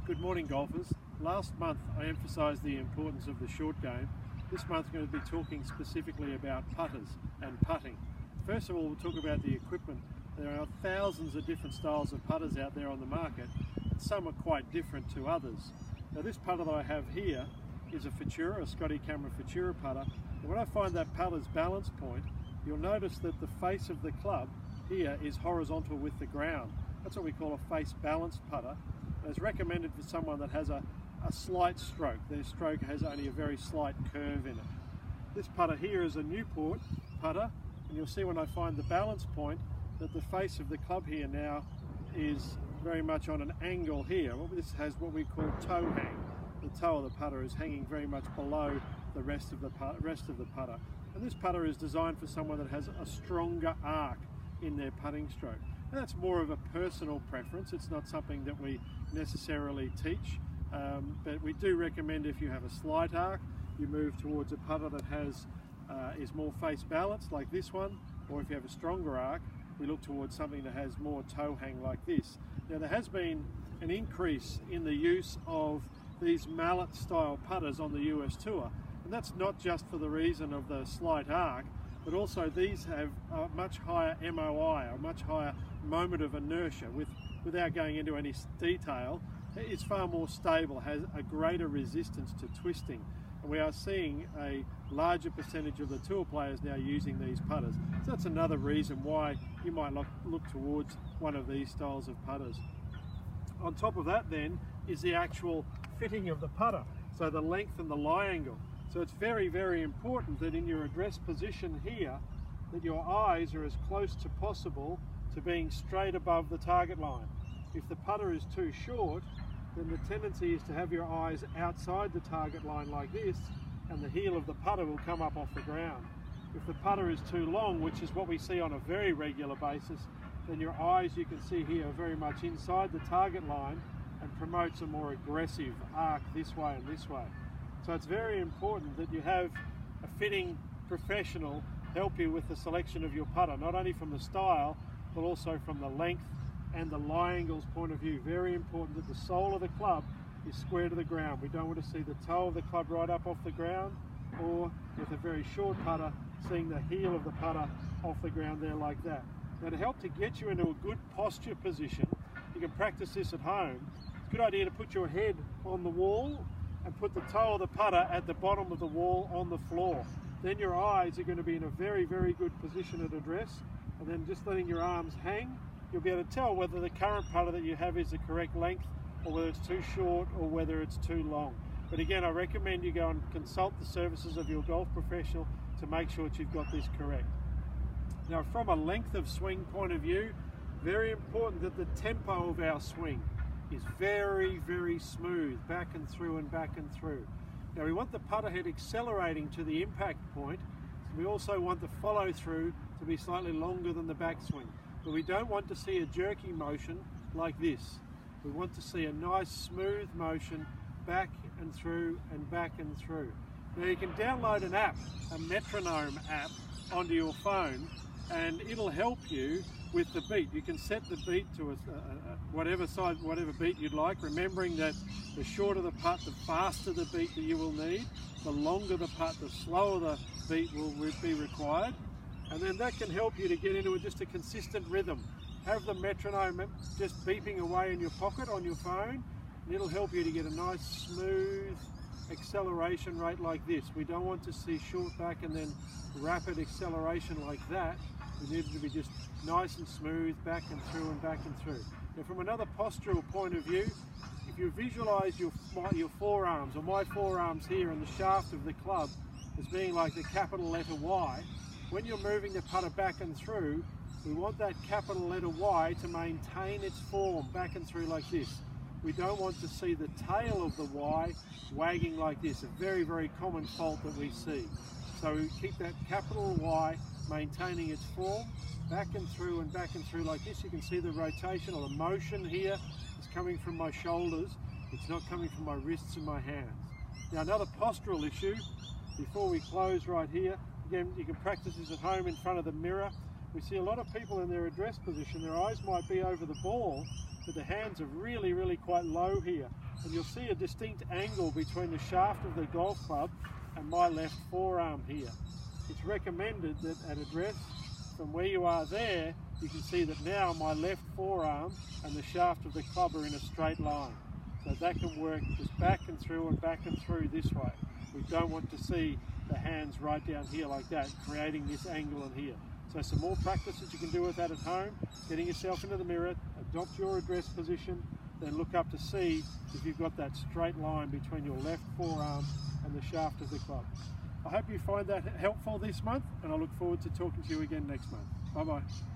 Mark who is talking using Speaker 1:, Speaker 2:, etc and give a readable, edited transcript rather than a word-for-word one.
Speaker 1: Good morning, golfers. Last month I emphasised the importance of the short game. This month I'm going to be talking specifically about putters and putting. First of all, we'll talk about the equipment. There are thousands of different styles of putters out there on the market, and some are quite different to others. Now, this putter that I have here is a Futura, a Scotty Cameron Futura putter. And when I find that putter's balance point, you'll notice that the face of the club here is horizontal with the ground. That's what we call a face balanced putter. And it's recommended for someone that has a slight stroke. Their stroke has only a very slight curve in it. This putter here is a Newport putter, and you'll see when I find the balance point that the face of the club here now is very much on an angle here. This has what we call toe hang. The toe of the putter is hanging very much below the rest of the putter. And this putter is designed for someone that has a stronger arc in their putting stroke. And that's more of a personal preference. It's not something that we necessarily teach, but we do recommend if you have a slight arc, you move towards a putter that is more face balanced like this one, or if you have a stronger arc, we look towards something that has more toe hang like this. Now, there has been an increase in the use of these mallet style putters on the US Tour, and that's not just for the reason of the slight arc, but also these have a much higher MOI, a much higher moment of inertia. Without going into any detail, it's far more stable, has a greater resistance to twisting. And we are seeing a larger percentage of the tour players now using these putters. So that's another reason why you might look towards one of these styles of putters. On top of that then is the actual fitting of the putter, so the length and the lie angle. So it's very, very important that in your address position here, that your eyes are as close to possible to being straight above the target line. If the putter is too short, then the tendency is to have your eyes outside the target line like this, and the heel of the putter will come up off the ground. If the putter is too long, which is what we see on a very regular basis, then your eyes, you can see here, are very much inside the target line and promotes a more aggressive arc this way and this way. So it's very important that you have a fitting professional help you with the selection of your putter, not only from the style, but also from the length and the lie angles point of view. Very important that the sole of the club is square to the ground. We don't want to see the toe of the club right up off the ground, or with a very short putter, seeing the heel of the putter off the ground there like that. Now, to help to get you into a good posture position, you can practice this at home. It's a good idea to put your head on the wall and put the toe of the putter at the bottom of the wall on the floor. Then your eyes are going to be in a very, very good position at address, and then just letting your arms hang, you'll be able to tell whether the current putter that you have is the correct length, or whether it's too short, or whether it's too long. But again, I recommend you go and consult the services of your golf professional to make sure that you've got this correct. Now, from a length of swing point of view, very important that the tempo of our swing is very, very smooth, back and through and back and through. Now, we want the putter head accelerating to the impact point. We also want the follow through to be slightly longer than the backswing. But we don't want to see a jerky motion like this. We want to see a nice smooth motion back and through and back and through. Now, you can download an app, a metronome app, onto your phone, and it'll help you with the beat. You can set the beat to whatever beat you'd like, remembering that the shorter the putt, the faster the beat that you will need. The longer the putt, the slower the beat will be required. And then that can help you to get into just a consistent rhythm. Have the metronome just beeping away in your pocket on your phone, and it'll help you to get a nice smooth acceleration rate like this. We don't want to see short back and then rapid acceleration like that. We need it to be just nice and smooth, back and through and back and through. Now, from another postural point of view, if you visualize your forearms, or my forearms here and the shaft of the club as being like the capital letter Y, when you're moving the putter back and through, we want that capital letter Y to maintain its form back and through like this. We don't want to see the tail of the Y wagging like this, a very, very common fault that we see. So we keep that capital Y maintaining its form, back and through like this. You can see the rotation or the motion here is coming from my shoulders. It's not coming from my wrists and my hands. Now, another postural issue, before we close right here, again, you can practice this at home in front of the mirror. We see a lot of people in their address position, their eyes might be over the ball, but the hands are really, really quite low here. and you'll see a distinct angle between the shaft of the golf club and my left forearm here. It's recommended that at address from where you are there, you can see that now my left forearm and the shaft of the club are in a straight line. So that can work just back and through this way. We don't want to see the hands right down here like that, creating this angle in here. So some more practice that you can do with that at home, getting yourself into the mirror, adopt your address position, then look up to see if you've got that straight line between your left forearm and the shaft of the club. I hope you find that helpful this month, and I look forward to talking to you again next month. Bye-bye.